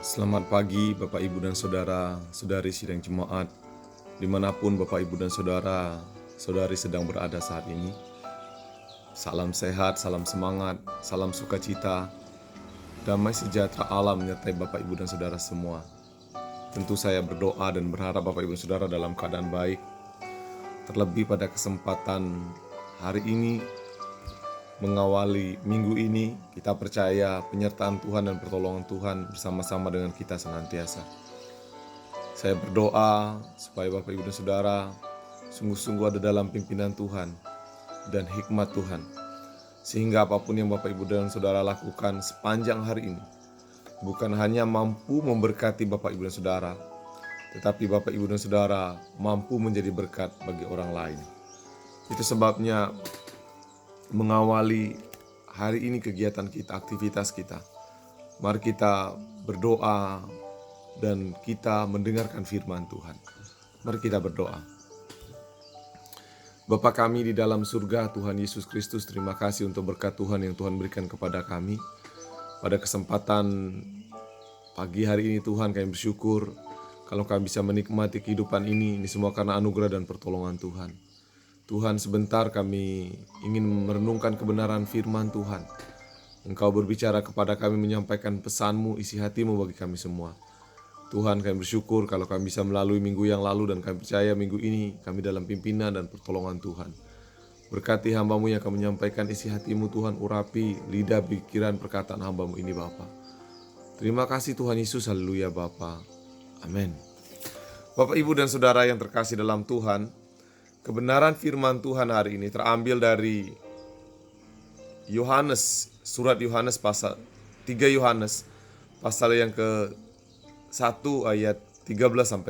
Selamat pagi Bapak Ibu dan Saudara, Saudari sidang jemaat, dimanapun Bapak Ibu dan Saudara, Saudari sedang berada saat ini. Salam sehat, salam semangat, salam sukacita, damai sejahtera Allah menyertai Bapak Ibu dan Saudara semua. Tentu saya berdoa dan berharap Bapak Ibu dan Saudara dalam keadaan baik. Terlebih pada kesempatan hari ini, mengawali minggu ini, kita percaya penyertaan Tuhan dan pertolongan Tuhan bersama-sama dengan kita senantiasa. Saya berdoa supaya Bapak Ibu dan Saudara sungguh-sungguh ada dalam pimpinan Tuhan dan hikmat Tuhan, sehingga apapun yang Bapak Ibu dan Saudara lakukan sepanjang hari ini bukan hanya mampu memberkati Bapak Ibu dan Saudara, tetapi Bapak Ibu dan Saudara mampu menjadi berkat bagi orang lain. Itu sebabnya mengawali hari ini kegiatan kita, aktivitas kita, mari kita berdoa dan kita mendengarkan firman Tuhan. Mari kita berdoa. Bapa kami di dalam surga, Tuhan Yesus Kristus, terima kasih untuk berkat Tuhan yang Tuhan berikan kepada kami. Pada kesempatan pagi hari ini Tuhan, kami bersyukur kalau kami bisa menikmati kehidupan ini semua karena anugerah dan pertolongan Tuhan. Tuhan, sebentar kami ingin merenungkan kebenaran firman Tuhan. Engkau berbicara kepada kami, menyampaikan pesan-Mu, isi hati-Mu bagi kami semua. Tuhan, kami bersyukur kalau kami bisa melalui minggu yang lalu, dan kami percaya minggu ini kami dalam pimpinan dan pertolongan Tuhan. Berkati hamba-Mu yang akan menyampaikan isi hati-Mu Tuhan, urapi lidah, pikiran, perkataan hamba-Mu ini Bapa. Terima kasih Tuhan Yesus, haleluya Bapa. Amin. Bapak, Ibu, dan Saudara yang terkasih dalam Tuhan, kebenaran firman Tuhan hari ini terambil dari Yohanes, surat Yohanes pasal 3 Yohanes pasal yang ke-1 ayat 13-15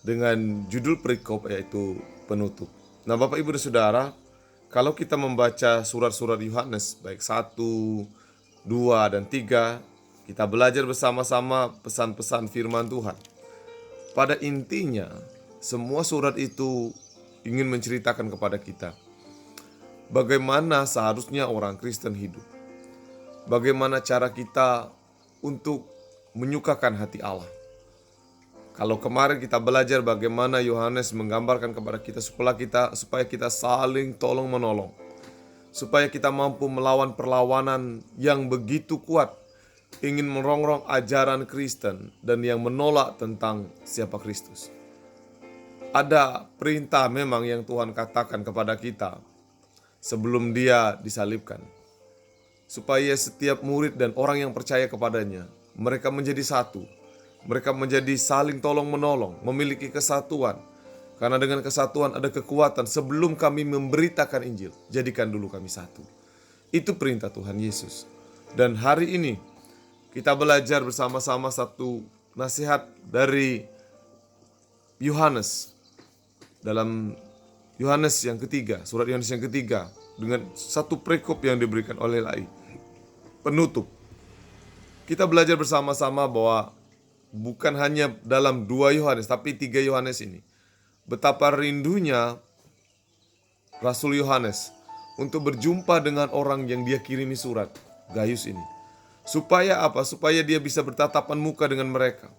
dengan judul perikop yaitu penutup. Nah, Bapak Ibu dan Saudara, kalau kita membaca surat-surat Yohanes baik 1, 2, dan 3, kita belajar bersama-sama pesan-pesan firman Tuhan. Pada intinya, semua surat itu ingin menceritakan kepada kita bagaimana seharusnya orang Kristen hidup. Bagaimana cara kita untuk menyukakan hati Allah. Kalau kemarin kita belajar bagaimana Yohanes menggambarkan kepada kita supaya kita saling tolong menolong. Supaya kita mampu melawan perlawanan yang begitu kuat, ingin merongrong ajaran Kristen dan yang menolak tentang siapa Kristus. Ada perintah memang yang Tuhan katakan kepada kita sebelum Dia disalibkan, supaya setiap murid dan orang yang percaya kepadanya, mereka menjadi satu. Mereka menjadi saling tolong menolong, memiliki kesatuan. Karena dengan kesatuan ada kekuatan. Sebelum kami memberitakan Injil, jadikan dulu kami satu. Itu perintah Tuhan Yesus. Dan hari ini kita belajar bersama-sama satu nasihat dari Yohanes. Dalam Yohanes yang ketiga, surat Yohanes yang ketiga, dengan satu perikop yang diberikan oleh Lai, penutup. Kita belajar bersama-sama bahwa bukan hanya dalam 2 Yohanes, tapi 3 Yohanes ini, betapa rindunya Rasul Yohanes untuk berjumpa dengan orang yang dia kirimi surat, Gaius ini. Supaya apa? Supaya dia bisa bertatapan muka dengan mereka.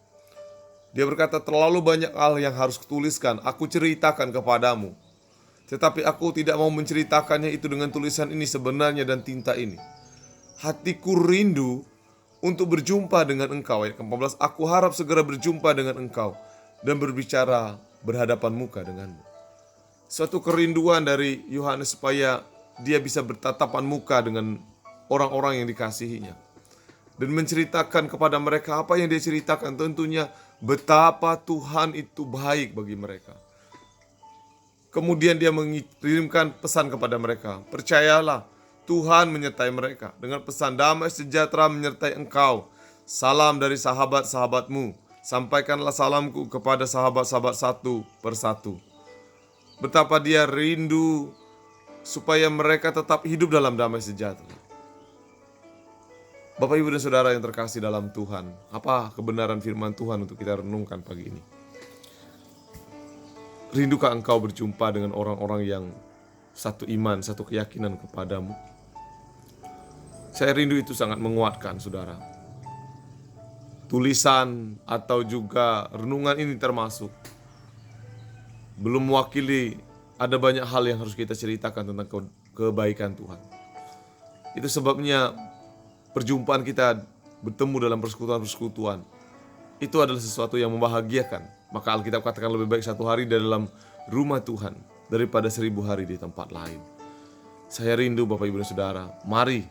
Dia berkata, terlalu banyak hal yang harus kutuliskan, aku ceritakan kepadamu. Tetapi aku tidak mau menceritakannya itu dengan tulisan ini sebenarnya dan tinta ini. Hatiku rindu untuk berjumpa dengan engkau. Ayat ke-14, aku harap segera berjumpa dengan engkau dan berbicara berhadapan muka denganmu. Suatu kerinduan dari Yohanes supaya dia bisa bertatapan muka dengan orang-orang yang dikasihinya. Dan menceritakan kepada mereka apa yang dia ceritakan, tentunya betapa Tuhan itu baik bagi mereka. Kemudian dia mengirimkan pesan kepada mereka, percayalah, Tuhan menyertai mereka dengan pesan damai sejahtera menyertai engkau. Salam dari sahabat-sahabatmu, sampaikanlah salamku kepada sahabat-sahabat satu persatu. Betapa dia rindu supaya mereka tetap hidup dalam damai sejahtera. Bapak, Ibu, dan Saudara yang terkasih dalam Tuhan, apa kebenaran firman Tuhan untuk kita renungkan pagi ini? Rindukah engkau berjumpa dengan orang-orang yang satu iman, satu keyakinan kepadamu? Saya rindu itu sangat menguatkan, saudara. tulisan atau juga renungan ini termasuk belum mewakili, ada banyak hal yang harus kita ceritakan tentang kebaikan Tuhan. Itu sebabnya perjumpaan kita bertemu dalam persekutuan-persekutuan itu adalah sesuatu yang membahagiakan. Maka Alkitab katakan lebih baik satu hari di dalam rumah Tuhan daripada 1000 hari di tempat lain. Saya rindu Bapak Ibu dan Saudara, mari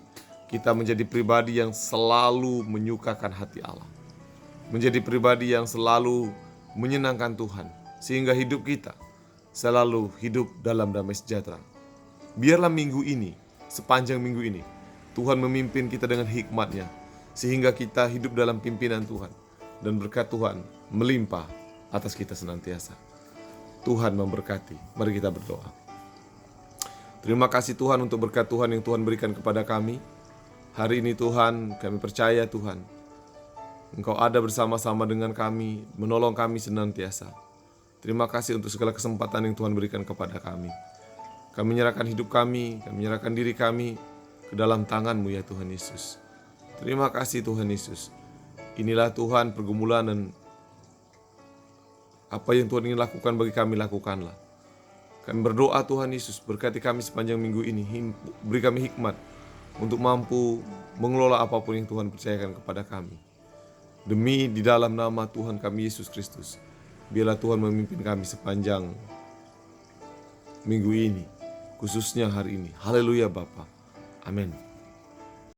kita menjadi pribadi yang selalu menyukakan hati Allah. Menjadi pribadi yang selalu menyenangkan Tuhan, sehingga hidup kita selalu hidup dalam damai sejahtera. Biarlah minggu ini, sepanjang minggu ini, Tuhan memimpin kita dengan hikmat-Nya, sehingga kita hidup dalam pimpinan Tuhan, dan berkat Tuhan melimpah atas kita senantiasa. Tuhan memberkati. Mari kita berdoa. Terima kasih Tuhan untuk berkat Tuhan yang Tuhan berikan kepada kami. Hari ini Tuhan, kami percaya Tuhan, Engkau ada bersama-sama dengan kami, menolong kami senantiasa. Terima kasih untuk segala kesempatan yang Tuhan berikan kepada kami. Kami menyerahkan hidup kami menyerahkan diri kami ke dalam tangan-Mu ya Tuhan Yesus. Terima kasih Tuhan Yesus. Inilah Tuhan pergumulan dan apa yang Tuhan ingin lakukan bagi kami, lakukanlah. Kami berdoa Tuhan Yesus, berkati kami sepanjang minggu ini, beri kami hikmat untuk mampu mengelola apapun yang Tuhan percayakan kepada kami. Demi di dalam nama Tuhan kami Yesus Kristus, biarlah Tuhan memimpin kami sepanjang minggu ini, khususnya hari ini. Haleluya Bapa. Amin.